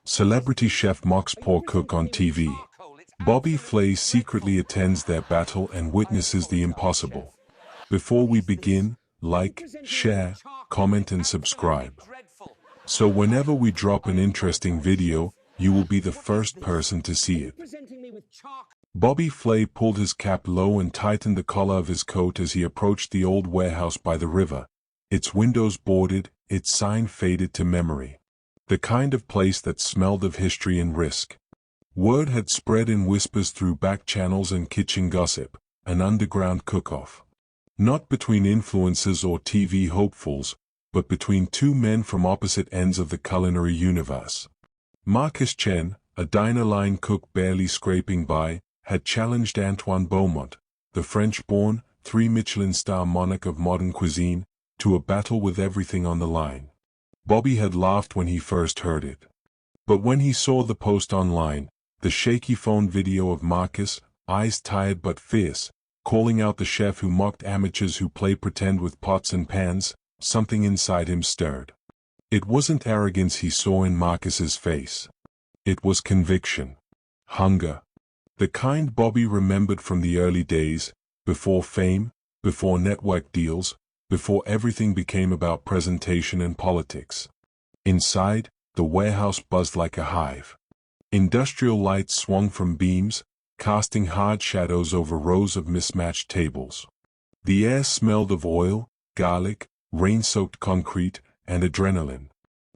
Celebrity chef mocks poor cook on TV. Bobby Flay secretly attends their battle and witnesses the impossible. Before we begin, like, share, comment and subscribe. So whenever we drop an interesting video, you will be the first person to see it. Bobby Flay pulled his cap low and tightened the collar of his coat as he approached the old warehouse by the river. Its windows boarded, its sign faded to memory. The kind of place that smelled of history and risk. Word had spread in whispers through back channels and kitchen gossip, an underground cook-off. Not between influencers or TV hopefuls, but between two men from opposite ends of the culinary universe. Marcus Chen, a diner-line cook barely scraping by, had challenged Antoine Beaumont, the French-born, 3 Michelin star monarch of modern cuisine, to a battle with everything on the line. Bobby had laughed when he first heard it. But when he saw the post online, the shaky phone video of Marcus, eyes tired but fierce, calling out the chef who mocked amateurs who play pretend with pots and pans, something inside him stirred. It wasn't arrogance he saw in Marcus's face. It was conviction. Hunger. The kind Bobby remembered from the early days, before fame, before network deals, before everything became about presentation and politics. Inside, the warehouse buzzed like a hive. Industrial lights swung from beams, casting hard shadows over rows of mismatched tables. The air smelled of oil, garlic, rain-soaked concrete, and adrenaline.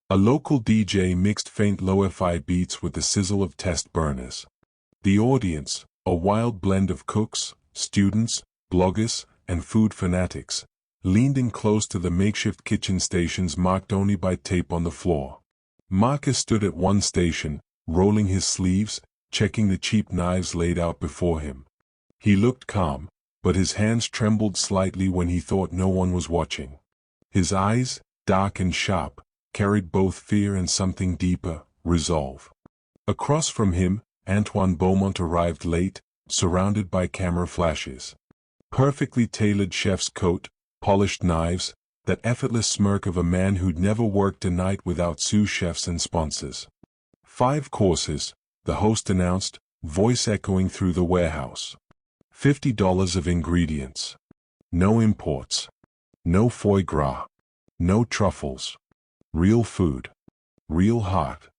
A local DJ mixed faint lo-fi beats with the sizzle of test burners. The audience, a wild blend of cooks, students, bloggers, and food fanatics, leaned in close to the makeshift kitchen stations marked only by tape on the floor. Marcus stood at one station, rolling his sleeves, checking the cheap knives laid out before him. He looked calm, but his hands trembled slightly when he thought no one was watching. His eyes, dark and sharp, carried both fear and something deeper, resolve. Across from him, Antoine Beaumont arrived late, surrounded by camera flashes. Perfectly tailored chef's coat, polished knives, that effortless smirk of a man who'd never worked a night without sous chefs and sponsors. 5 courses, the host announced, voice echoing through the warehouse. $50 of ingredients. No imports. No foie gras. No truffles. Real food. Real heart.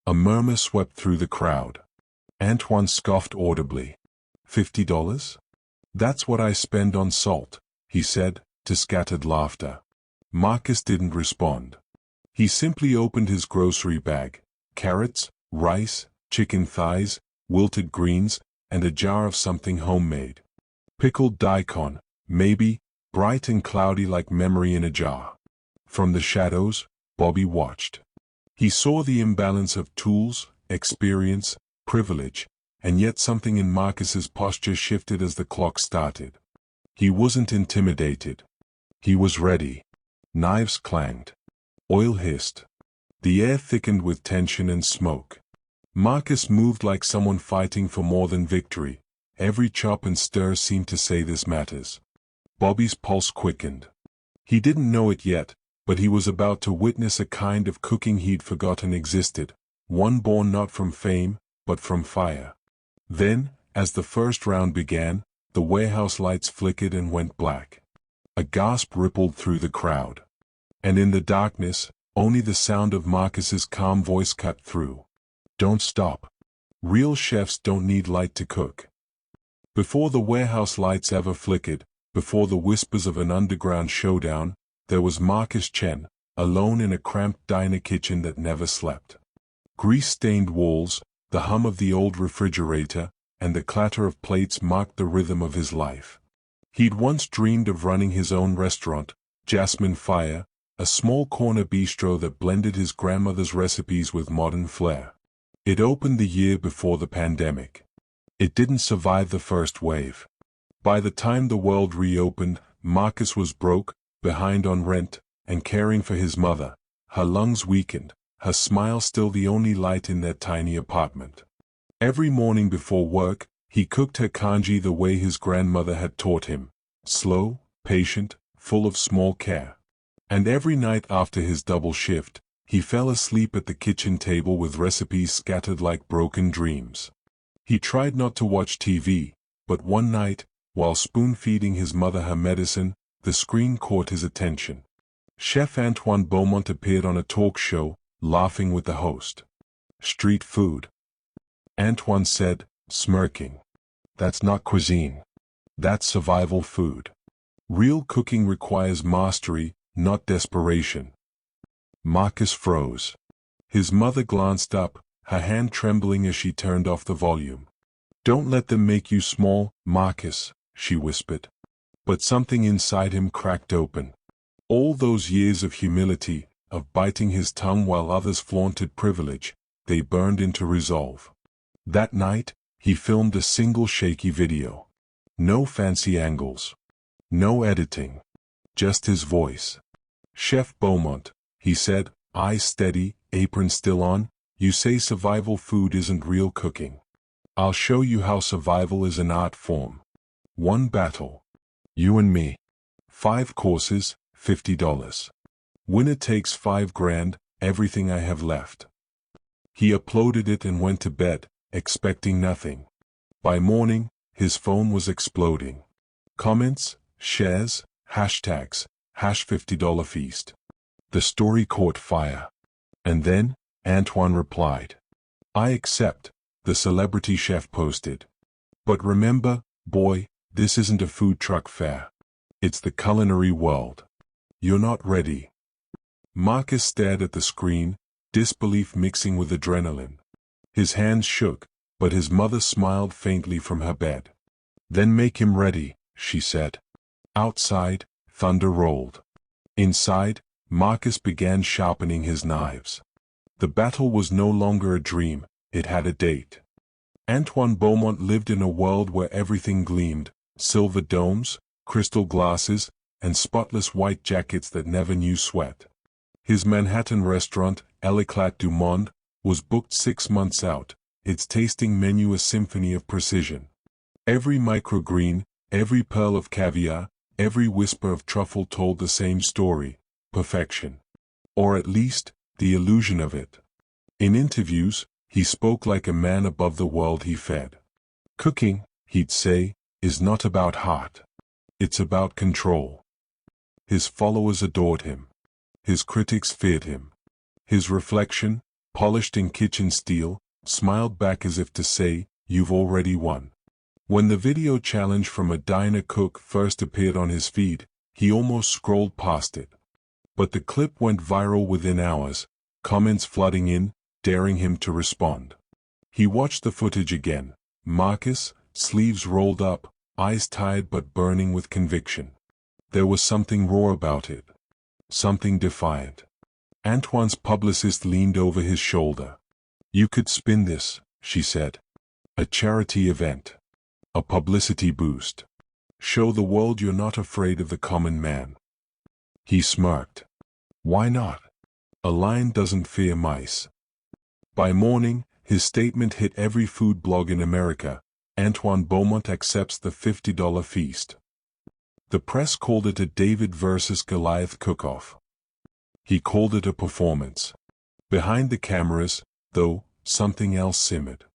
A murmur swept through the crowd. Antoine scoffed audibly. $50? That's what I spend on salt, he said, to scattered laughter. Marcus didn't respond. He simply opened his grocery bag. Carrots, rice, chicken thighs, wilted greens, and a jar of something homemade. Pickled daikon, maybe, bright and cloudy like memory in a jar. From the shadows, Bobby watched. He saw the imbalance of tools, experience, privilege, and yet something in Marcus's posture shifted as the clock started. He wasn't intimidated. He was ready. Knives clanged. Oil hissed. The air thickened with tension and smoke. Marcus moved like someone fighting for more than victory. Every chop and stir seemed to say this matters. Bobby's pulse quickened. He didn't know it yet, but he was about to witness a kind of cooking he'd forgotten existed, one born not from fame, but from fire. Then, as the first round began, the warehouse lights flickered and went black. A gasp rippled through the crowd. And in the darkness, only the sound of Marcus's calm voice cut through. Don't stop. Real chefs don't need light to cook. Before the warehouse lights ever flickered, before the whispers of an underground showdown, there was Marcus Chen, alone in a cramped diner kitchen that never slept. Grease-stained walls, the hum of the old refrigerator, and the clatter of plates marked the rhythm of his life. He'd once dreamed of running his own restaurant, Jasmine Fire, a small corner bistro that blended his grandmother's recipes with modern flair. It opened the year before the pandemic. It didn't survive the first wave. By the time the world reopened, Marcus was broke, behind on rent, and caring for his mother, her lungs weakened, her smile still the only light in their tiny apartment. Every morning before work, he cooked her congee the way his grandmother had taught him, slow, patient, full of small care. And every night after his double shift, He fell asleep at the kitchen table with recipes scattered like broken dreams. He tried not to watch TV, but one night, while spoon-feeding his mother her medicine, the screen caught his attention. Chef Antoine Beaumont appeared on a talk show, laughing with the host. "Street food," Antoine said, smirking. "That's not cuisine. That's survival food. Real cooking requires mastery, not desperation." Marcus froze. His mother glanced up, her hand trembling as she turned off the volume. "Don't let them make you small, Marcus," she whispered. But something inside him cracked open. All those years of humility, of biting his tongue while others flaunted privilege, they burned into resolve. That night, he filmed a single shaky video. No fancy angles. No editing. Just his voice. "Chef Beaumont," he said, eyes steady, apron still on, "you say survival food isn't real cooking. I'll show you how survival is an art form. One battle. You and me. 5 courses, $50. Winner takes 5 grand, everything I have left." He uploaded it and went to bed, expecting nothing. By morning, his phone was exploding. Comments, shares, hashtags, #50 feast. The story caught fire. And then, Antoine replied. "I accept," the celebrity chef posted. "But remember, boy, this isn't a food truck fair. It's the culinary world. You're not ready." Marcus stared at the screen, disbelief mixing with adrenaline. His hands shook, but his mother smiled faintly from her bed. "Then make him ready," she said. Outside, thunder rolled. Inside, Marcus began sharpening his knives. The battle was no longer a dream, it had a date. Antoine Beaumont lived in a world where everything gleamed, silver domes, crystal glasses, and spotless white jackets that never knew sweat. His Manhattan restaurant, L'Eclat du Monde, was booked 6 months out, its tasting menu a symphony of precision. Every microgreen, every pearl of caviar, every whisper of truffle told the same story: perfection. Or at least, the illusion of it. In interviews, he spoke like a man above the world he fed. "Cooking," he'd say, "is not about heart. It's about control." His followers adored him. His critics feared him. His reflection, polished in kitchen steel, smiled back as if to say, "You've already won." When the video challenge from a diner cook first appeared on his feed, he almost scrolled past it. But the clip went viral within hours, comments flooding in, daring him to respond. He watched the footage again. Marcus, sleeves rolled up, eyes tired but burning with conviction. There was something raw about it. Something defiant. Antoine's publicist leaned over his shoulder. "You could spin this," she said. "A charity event. A publicity boost. Show the world you're not afraid of the common man." He smirked. Why not? A lion doesn't fear mice. By morning, his statement hit every food blog in America. Antoine Beaumont accepts the $50 feast. The press called it a David versus Goliath cook-off. He called it a performance. Behind the cameras, though, something else simmered.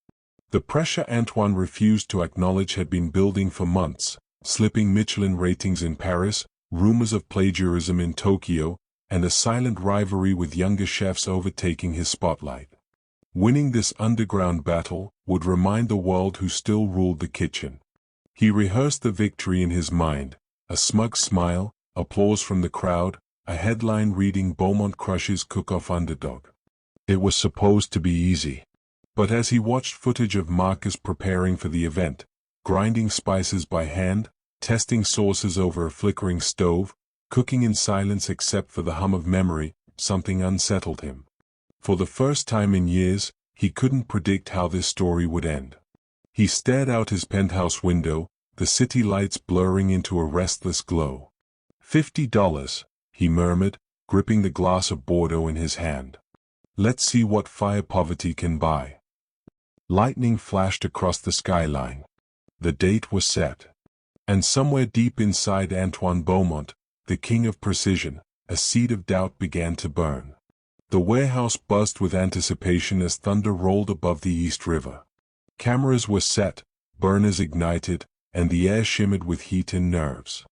The pressure Antoine refused to acknowledge had been building for months, slipping Michelin ratings in Paris, rumors of plagiarism in Tokyo, and a silent rivalry with younger chefs overtaking his spotlight. Winning this underground battle would remind the world who still ruled the kitchen. He rehearsed the victory in his mind, a smug smile, applause from the crowd, a headline reading "Beaumont crushes cook-off underdog." It was supposed to be easy. But as he watched footage of Marcus preparing for the event, grinding spices by hand, testing sauces over a flickering stove, cooking in silence except for the hum of memory, something unsettled him. For the first time in years, he couldn't predict how this story would end. He stared out his penthouse window, the city lights blurring into a restless glow. $50, he murmured, gripping the glass of Bordeaux in his hand. Let's see what fire poverty can buy. Lightning flashed across the skyline. The date was set. And somewhere deep inside Antoine Beaumont, the king of precision, a seed of doubt began to burn. The warehouse buzzed with anticipation as thunder rolled above the East River. Cameras were set, burners ignited, and the air shimmered with heat and nerves.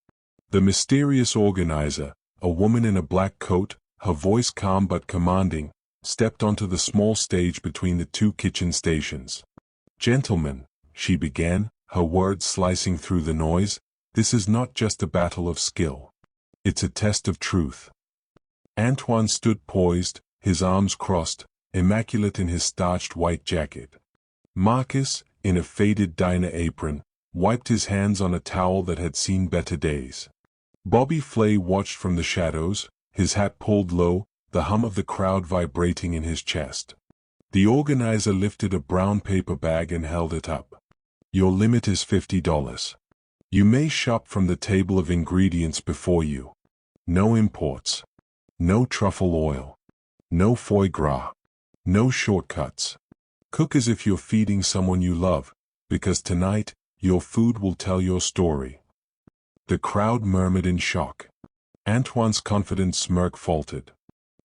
The mysterious organizer, a woman in a black coat, her voice calm but commanding, stepped onto the small stage between the two kitchen stations. "Gentlemen," she began, her words slicing through the noise, "this is not just a battle of skill. It's a test of truth." Antoine stood poised, his arms crossed, immaculate in his starched white jacket. Marcus, in a faded diner apron, wiped his hands on a towel that had seen better days. Bobby Flay watched from the shadows, his hat pulled low, the hum of the crowd vibrating in his chest. The organizer lifted a brown paper bag and held it up. "Your limit is $50. You may shop from the table of ingredients before you. No imports. No truffle oil. No foie gras. No shortcuts. Cook as if you're feeding someone you love, because tonight, your food will tell your story." The crowd murmured in shock. Antoine's confident smirk faltered.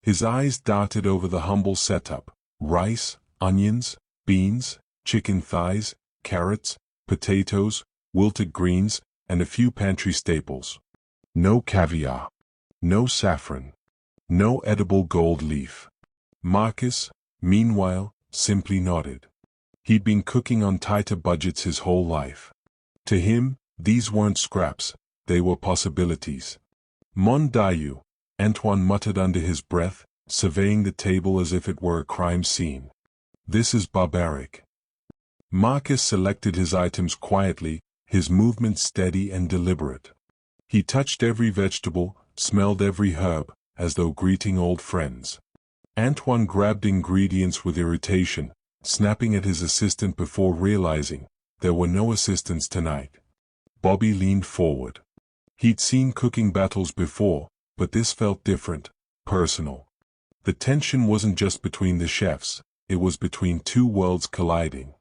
His eyes darted over the humble setup: rice, onions, beans, chicken thighs, carrots, potatoes, wilted greens, and a few pantry staples. No caviar. No saffron. No edible gold leaf. Marcus, meanwhile, simply nodded. He'd been cooking on tighter budgets his whole life. To him, these weren't scraps, they were possibilities. "Mon Dieu," Antoine muttered under his breath, surveying the table as if it were a crime scene. "This is barbaric." Marcus selected his items quietly, his movements steady and deliberate. He touched every vegetable, smelled every herb, as though greeting old friends. Antoine grabbed ingredients with irritation, snapping at his assistant before realizing there were no assistants tonight. Bobby leaned forward. He'd seen cooking battles before, but this felt different, personal. The tension wasn't just between the chefs, it was between two worlds colliding.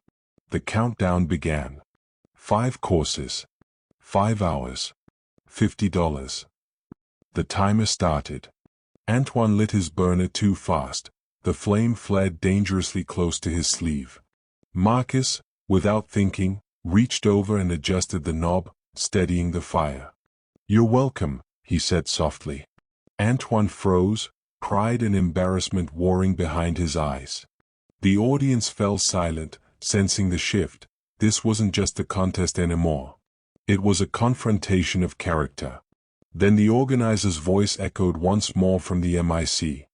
The countdown began. 5 courses. 5 hours. $50. The timer started. Antoine lit his burner too fast. The flame fled dangerously close to his sleeve. Marcus, without thinking, reached over and adjusted the knob, steadying the fire. "You're welcome," he said softly. Antoine froze, pride and embarrassment warring behind his eyes. The audience fell silent, sensing the shift. This wasn't just a contest anymore. It was a confrontation of character. Then the organizer's voice echoed once more from the MIC.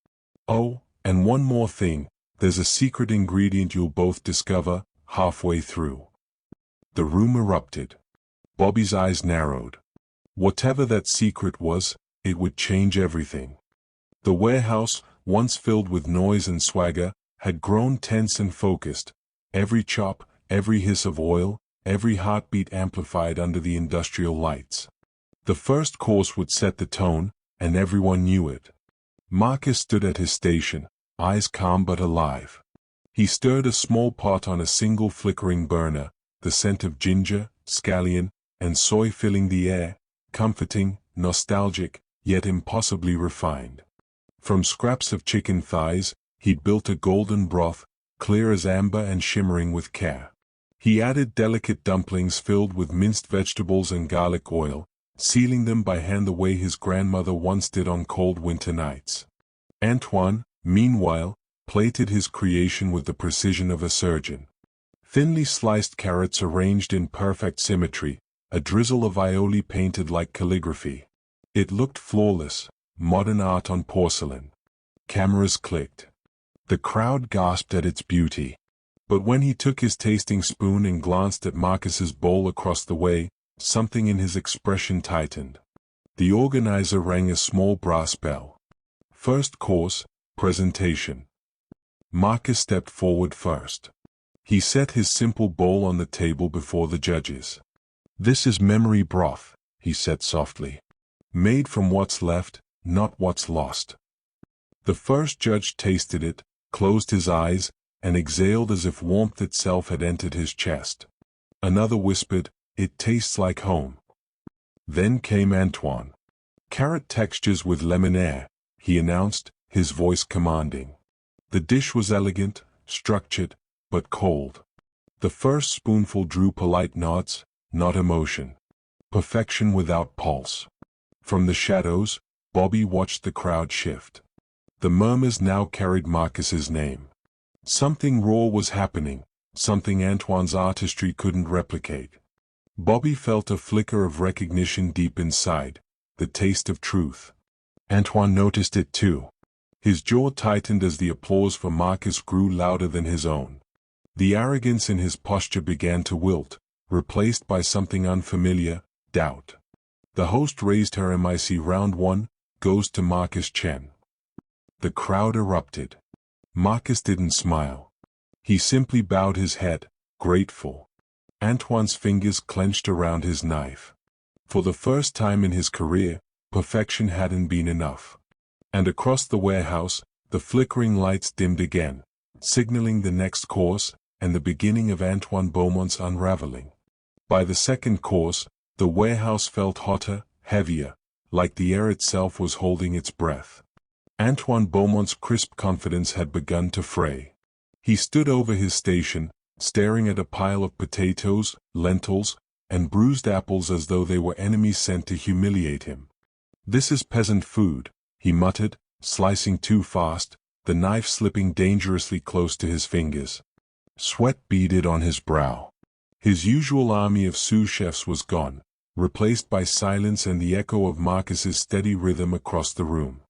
"Oh, and one more thing, there's a secret ingredient you'll both discover halfway through." The room erupted. Bobby's eyes narrowed. Whatever that secret was, it would change everything. The warehouse, once filled with noise and swagger, had grown tense and focused. Every chop, every hiss of oil, every heartbeat amplified under the industrial lights. The first course would set the tone, and everyone knew it. Marcus stood at his station, eyes calm but alive. He stirred a small pot on a single flickering burner, the scent of ginger, scallion, and soy filling the air, comforting, nostalgic, yet impossibly refined. From scraps of chicken thighs, he'd built a golden broth, clear as amber and shimmering with care. He added delicate dumplings filled with minced vegetables and garlic oil, sealing them by hand the way his grandmother once did on cold winter nights. Antoine, meanwhile, plated his creation with the precision of a surgeon. Thinly sliced carrots arranged in perfect symmetry, a drizzle of aioli painted like calligraphy. It looked flawless, modern art on porcelain. Cameras clicked. The crowd gasped at its beauty. But when he took his tasting spoon and glanced at Marcus's bowl across the way, something in his expression tightened. The organizer rang a small brass bell. First course, presentation. Marcus stepped forward first. He set his simple bowl on the table before the judges. "This is memory broth," he said softly. "Made from what's left, not what's lost." The first judge tasted it, closed his eyes, and exhaled as if warmth itself had entered his chest. Another whispered, "It tastes like home." Then came Antoine. "Carrot textures with lemon air," he announced, his voice commanding. The dish was elegant, structured, but cold. The first spoonful drew polite nods, not emotion. Perfection without pulse. From the shadows, Bobby watched the crowd shift. The murmurs now carried Marcus's name. Something raw was happening, something Antoine's artistry couldn't replicate. Bobby felt a flicker of recognition deep inside, the taste of truth. Antoine noticed it too. His jaw tightened as the applause for Marcus grew louder than his own. The arrogance in his posture began to wilt, replaced by something unfamiliar, doubt. The host raised her mic. Round 1, goes to Marcus Chen. The crowd erupted. Marcus didn't smile. He simply bowed his head, grateful. Antoine's fingers clenched around his knife. For the first time in his career, perfection hadn't been enough. And across the warehouse, the flickering lights dimmed again, signaling the next course and the beginning of Antoine Beaumont's unraveling. By the second course, the warehouse felt hotter, heavier, like the air itself was holding its breath. Antoine Beaumont's crisp confidence had begun to fray. He stood over his station, staring at a pile of potatoes, lentils, and bruised apples as though they were enemies sent to humiliate him. "This is peasant food," he muttered, slicing too fast, the knife slipping dangerously close to his fingers. Sweat beaded on his brow. His usual army of sous chefs was gone, replaced by silence and the echo of Marcus's steady rhythm across the room.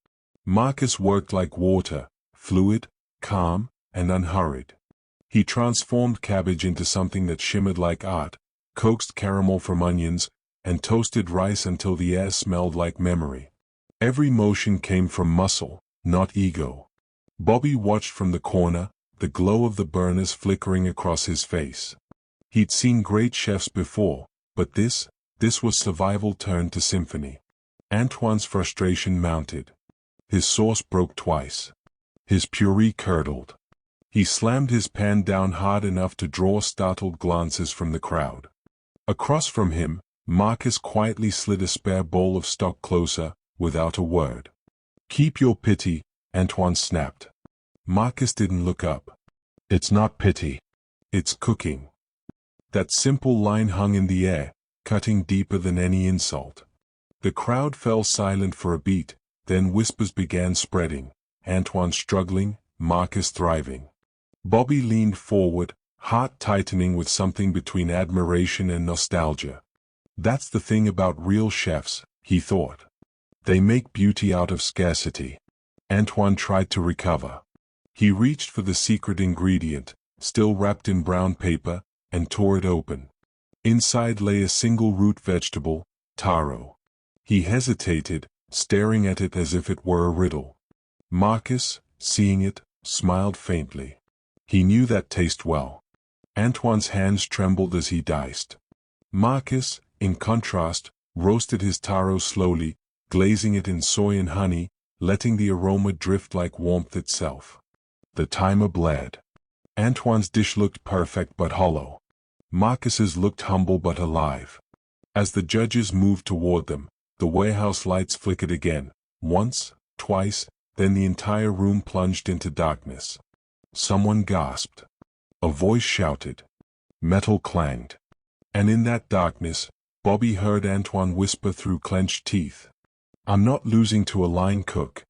Marcus worked like water, fluid, calm, and unhurried. He transformed cabbage into something that shimmered like art, coaxed caramel from onions, and toasted rice until the air smelled like memory. Every motion came from muscle, not ego. Bobby watched from the corner, the glow of the burners flickering across his face. He'd seen great chefs before, but this was survival turned to symphony. Antoine's frustration mounted. His sauce broke twice. His puree curdled. He slammed his pan down hard enough to draw startled glances from the crowd. Across from him, Marcus quietly slid a spare bowl of stock closer, without a word. "Keep your pity," Antoine snapped. Marcus didn't look up. "It's not pity. It's cooking." That simple line hung in the air, cutting deeper than any insult. The crowd fell silent for a beat, then whispers began spreading, Antoine struggling, Marcus thriving. Bobby leaned forward, heart tightening with something between admiration and nostalgia. "That's the thing about real chefs," he thought. "They make beauty out of scarcity." Antoine tried to recover. He reached for the secret ingredient, still wrapped in brown paper, and tore it open. Inside lay a single root vegetable, taro. He hesitated, staring at it as if it were a riddle. Marcus, seeing it, smiled faintly. He knew that taste well. Antoine's hands trembled as he diced. Marcus, in contrast, roasted his taro slowly, glazing it in soy and honey, letting the aroma drift like warmth itself. The timer bled. Antoine's dish looked perfect but hollow. Marcus's looked humble but alive. As the judges moved toward them, the warehouse lights flickered again, once, twice, then the entire room plunged into darkness. Someone gasped. A voice shouted. Metal clanged. And in that darkness, Bobby heard Antoine whisper through clenched teeth. "I'm not losing to a line cook."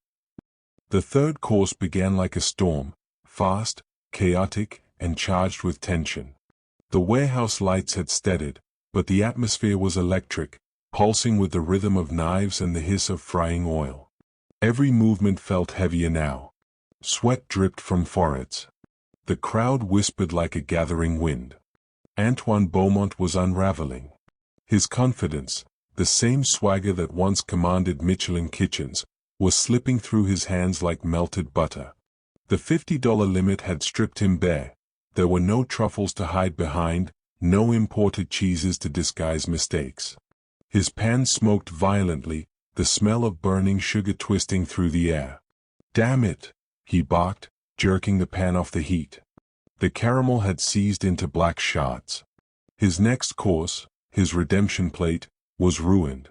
The third course began like a storm, fast, chaotic, and charged with tension. The warehouse lights had steadied, but the atmosphere was electric, pulsing with the rhythm of knives and the hiss of frying oil. Every movement felt heavier now. Sweat dripped from foreheads. The crowd whispered like a gathering wind. Antoine Beaumont was unraveling. His confidence, the same swagger that once commanded Michelin kitchens, was slipping through his hands like melted butter. The $50 limit had stripped him bare. There were no truffles to hide behind, no imported cheeses to disguise mistakes. His pan smoked violently, the smell of burning sugar twisting through the air. "Damn it!" he barked, jerking the pan off the heat. The caramel had seized into black shards. His next course, his redemption plate, was ruined.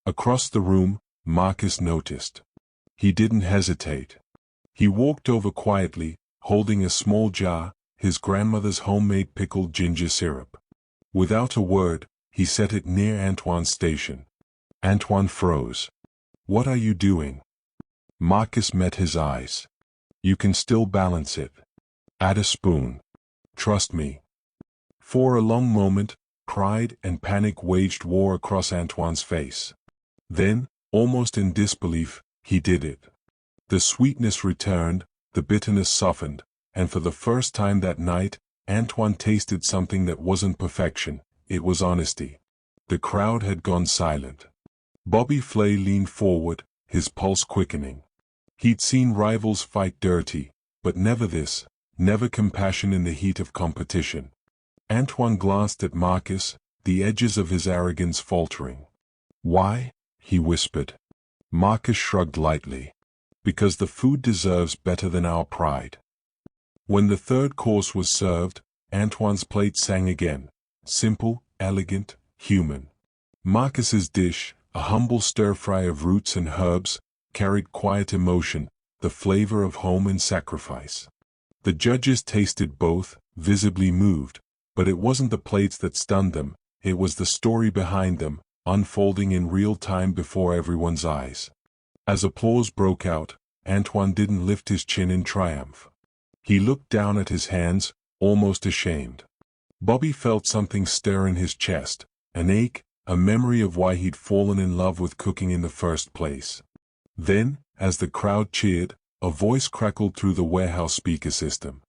Across the room, Marcus noticed. He didn't hesitate. He walked over quietly, holding a small jar, his grandmother's homemade pickled ginger syrup. Without a word, he set it near Antoine's station. Antoine froze. "What are you doing?" Marcus met his eyes. "You can still balance it. Add a spoon. Trust me." For a long moment, pride and panic waged war across Antoine's face. Then, almost in disbelief, he did it. The sweetness returned, the bitterness softened, and for the first time that night, Antoine tasted something that wasn't perfection, it was honesty. The crowd had gone silent. Bobby Flay leaned forward, his pulse quickening. He'd seen rivals fight dirty, but never this, never compassion in the heat of competition. Antoine glanced at Marcus, the edges of his arrogance faltering. "Why?" he whispered. Marcus shrugged lightly. "Because the food deserves better than our pride." When the third course was served, Antoine's plate sang again. Simple, elegant, human. Marcus's dish, a humble stir-fry of roots and herbs, carried quiet emotion, the flavor of home and sacrifice. The judges tasted both, visibly moved, but it wasn't the plates that stunned them, it was the story behind them, unfolding in real time before everyone's eyes. As applause broke out, Antoine didn't lift his chin in triumph. He looked down at his hands, almost ashamed. Bobby felt something stir in his chest, an ache, a memory of why he'd fallen in love with cooking in the first place. Then, as the crowd cheered, a voice crackled through the warehouse speaker system.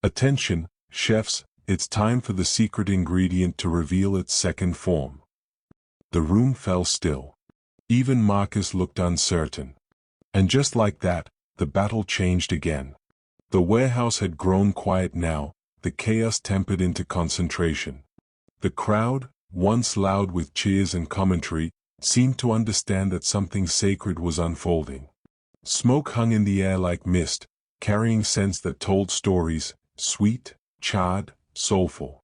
"Attention, chefs, it's time for the secret ingredient to reveal its second form." The room fell still. Even Marcus looked uncertain. And just like that, the battle changed again. The warehouse had grown quiet now, the chaos tempered into concentration. The crowd, once loud with cheers and commentary, seemed to understand that something sacred was unfolding. Smoke hung in the air like mist, carrying scents that told stories, sweet, charred, soulful.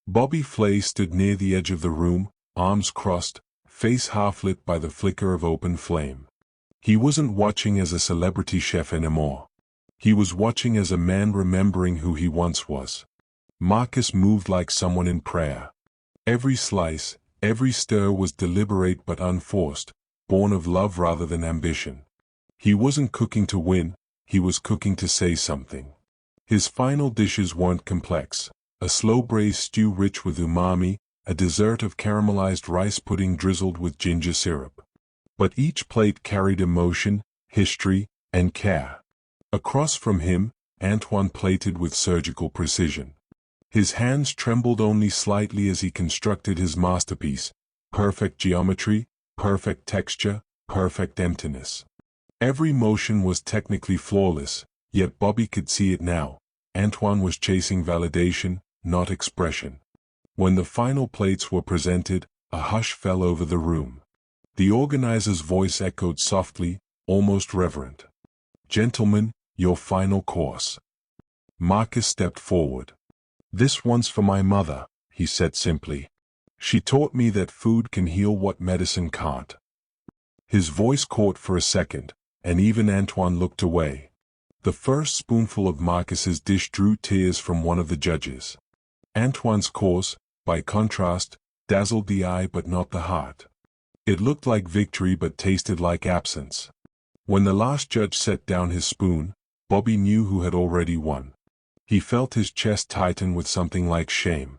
Bobby Flay stood near the edge of the room, arms crossed, face half-lit by the flicker of open flame. He wasn't watching as a celebrity chef anymore. He was watching as a man remembering who he once was. Marcus moved like someone in prayer. Every slice, every stir was deliberate but unforced, born of love rather than ambition. He wasn't cooking to win, he was cooking to say something. His final dishes weren't complex. A slow braised stew rich with umami, a dessert of caramelized rice pudding drizzled with ginger syrup. But each plate carried emotion, history, and care. Across from him, Antoine plated with surgical precision. His hands trembled only slightly as he constructed his masterpiece, perfect geometry, perfect texture, perfect emptiness. Every motion was technically flawless, yet Bobby could see it now. Antoine was chasing validation, not expression. When the final plates were presented, a hush fell over the room. The organizer's voice echoed softly, almost reverent. "Gentlemen, your final course." Marcus stepped forward. "This one's for my mother," he said simply. "She taught me that food can heal what medicine can't." His voice caught for a second, and even Antoine looked away. The first spoonful of Marcus's dish drew tears from one of the judges. Antoine's course, by contrast, dazzled the eye but not the heart. It looked like victory but tasted like absence. When the last judge set down his spoon, Bobby knew who had already won. He felt his chest tighten with something like shame.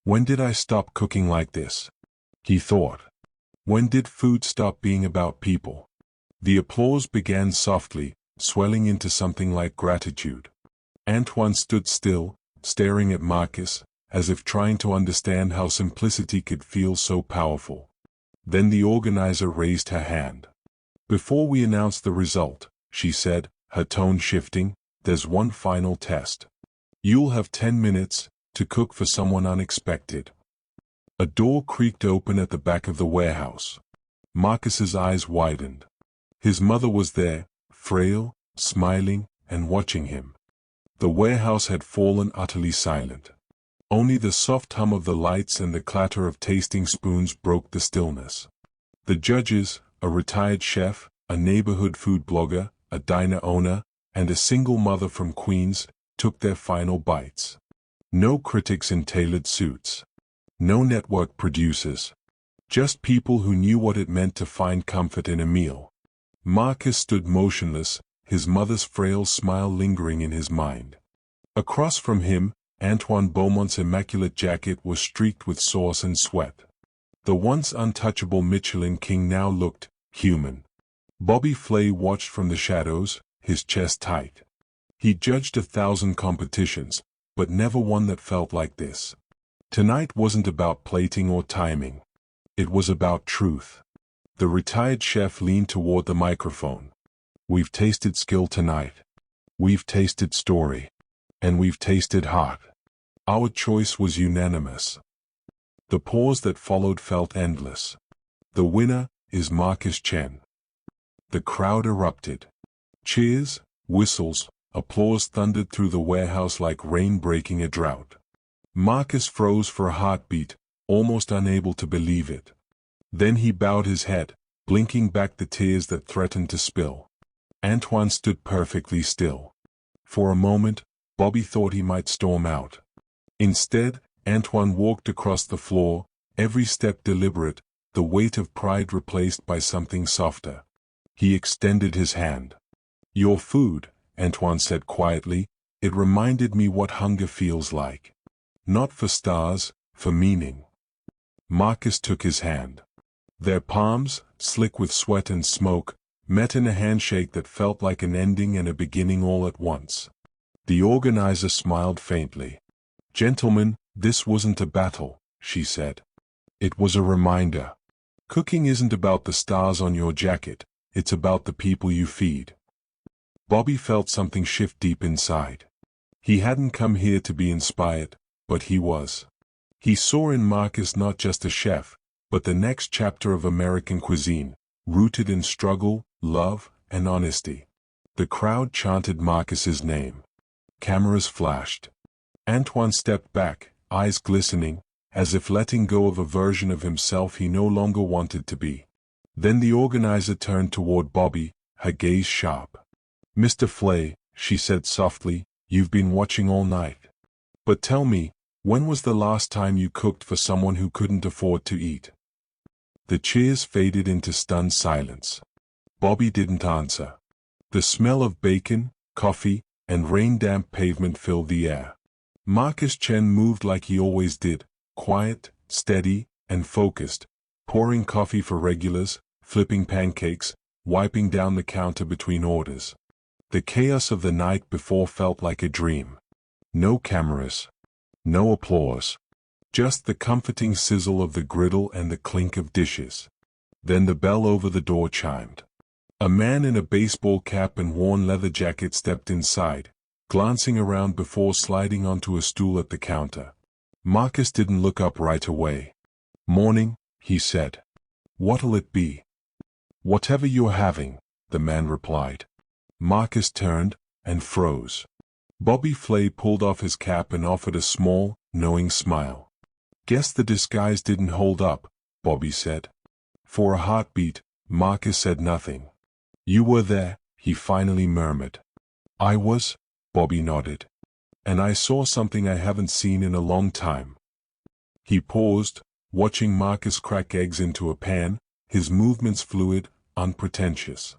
When did I stop cooking like this? He thought. When did food stop being about people? The applause began softly, swelling into something like gratitude. Antoine stood still, staring at Marcus, as if trying to understand how simplicity could feel so powerful. Then the organizer raised her hand. "Before we announce the result," she said, her tone shifting, "there's one final test. You'll have 10 minutes to cook for someone unexpected." A door creaked open at the back of the warehouse. Marcus's eyes widened. His mother was there, frail, smiling, and watching him. The warehouse had fallen utterly silent. Only the soft hum of the lights and the clatter of tasting spoons broke the stillness. The judges, a retired chef, a neighborhood food blogger, a diner owner, and a single mother from Queens took their final bites. No critics in tailored suits. No network producers. Just people who knew what it meant to find comfort in a meal. Marcus stood motionless, his mother's frail smile lingering in his mind. Across from him, Antoine Beaumont's immaculate jacket was streaked with sauce and sweat. The once untouchable Michelin king now looked human. Bobby Flay watched from the shadows, his chest tight. He judged 1,000 competitions, but never one that felt like this. Tonight wasn't about plating or timing. It was about truth. The retired chef leaned toward the microphone. We've tasted skill tonight. We've tasted story. And we've tasted heart. Our choice was unanimous. The pause that followed felt endless. The winner is Marcus Chen. The crowd erupted. Cheers, whistles, applause thundered through the warehouse like rain breaking a drought. Marcus froze for a heartbeat, almost unable to believe it. Then he bowed his head, blinking back the tears that threatened to spill. Antoine stood perfectly still. For a moment, Bobby thought he might storm out. Instead, Antoine walked across the floor, every step deliberate, the weight of pride replaced by something softer. He extended his hand. Your food, Antoine said quietly, it reminded me what hunger feels like. Not for stars, for meaning. Marcus took his hand. Their palms, slick with sweat and smoke, met in a handshake that felt like an ending and a beginning all at once. The organizer smiled faintly. Gentlemen, this wasn't a battle, she said. It was a reminder. Cooking isn't about the stars on your jacket, it's about the people you feed. Bobby felt something shift deep inside. He hadn't come here to be inspired, but he was. He saw in Marcus not just a chef, but the next chapter of American cuisine, rooted in struggle, love, and honesty. The crowd chanted Marcus's name. Cameras flashed. Antoine stepped back, eyes glistening, as if letting go of a version of himself he no longer wanted to be. Then the organizer turned toward Bobby, her gaze sharp. Mr. Flay, she said softly, you've been watching all night. But tell me, when was the last time you cooked for someone who couldn't afford to eat? The cheers faded into stunned silence. Bobby didn't answer. The smell of bacon, coffee, and rain-damp pavement filled the air. Marcus Chen moved like he always did, quiet, steady, and focused, pouring coffee for regulars, flipping pancakes, wiping down the counter between orders. The chaos of the night before felt like a dream. No cameras. No applause. Just the comforting sizzle of the griddle and the clink of dishes. Then the bell over the door chimed. A man in a baseball cap and worn leather jacket stepped inside, glancing around before sliding onto a stool at the counter. Marcus didn't look up right away. Morning, he said. What'll it be? Whatever you're having, the man replied. Marcus turned and froze. Bobby Flay pulled off his cap and offered a small, knowing smile. Guess the disguise didn't hold up, Bobby said. For a heartbeat, Marcus said nothing. You were there, he finally murmured. I was, Bobby nodded. And I saw something I haven't seen in a long time. He paused, watching Marcus crack eggs into a pan, his movements fluid, unpretentious.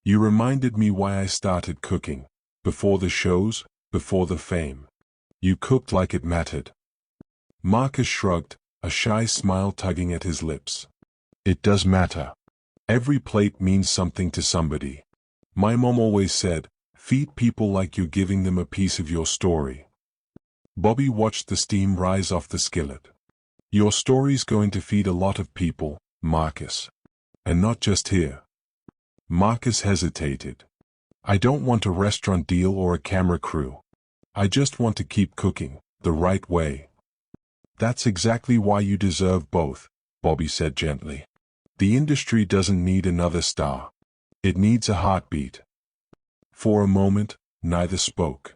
You reminded me why I started cooking. Before the shows, before the fame. You cooked like it mattered. Marcus shrugged, a shy smile tugging at his lips. It does matter. Every plate means something to somebody. My mom always said, feed people like you're giving them a piece of your story. Bobby watched the steam rise off the skillet. Your story's going to feed a lot of people, Marcus. And not just here. Marcus hesitated. I don't want a restaurant deal or a camera crew. I just want to keep cooking, the right way. That's exactly why you deserve both, Bobby said gently. The industry doesn't need another star. It needs a heartbeat. For a moment, neither spoke.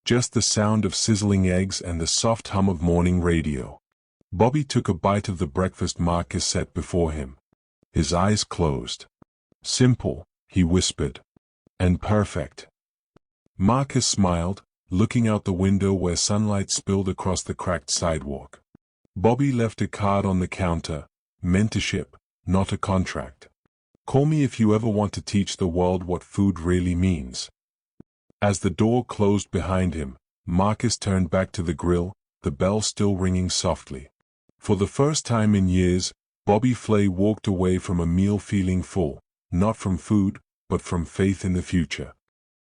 Just the sound of sizzling eggs and the soft hum of morning radio. Bobby took a bite of the breakfast Marcus set before him. His eyes closed. Simple, he whispered. And perfect. Marcus smiled, looking out the window where sunlight spilled across the cracked sidewalk. Bobby left a card on the counter, mentorship, not a contract. Call me if you ever want to teach the world what food really means. As the door closed behind him, Marcus turned back to the grill, the bell still ringing softly. For the first time in years, Bobby Flay walked away from a meal feeling full, not from food, but from faith in the future.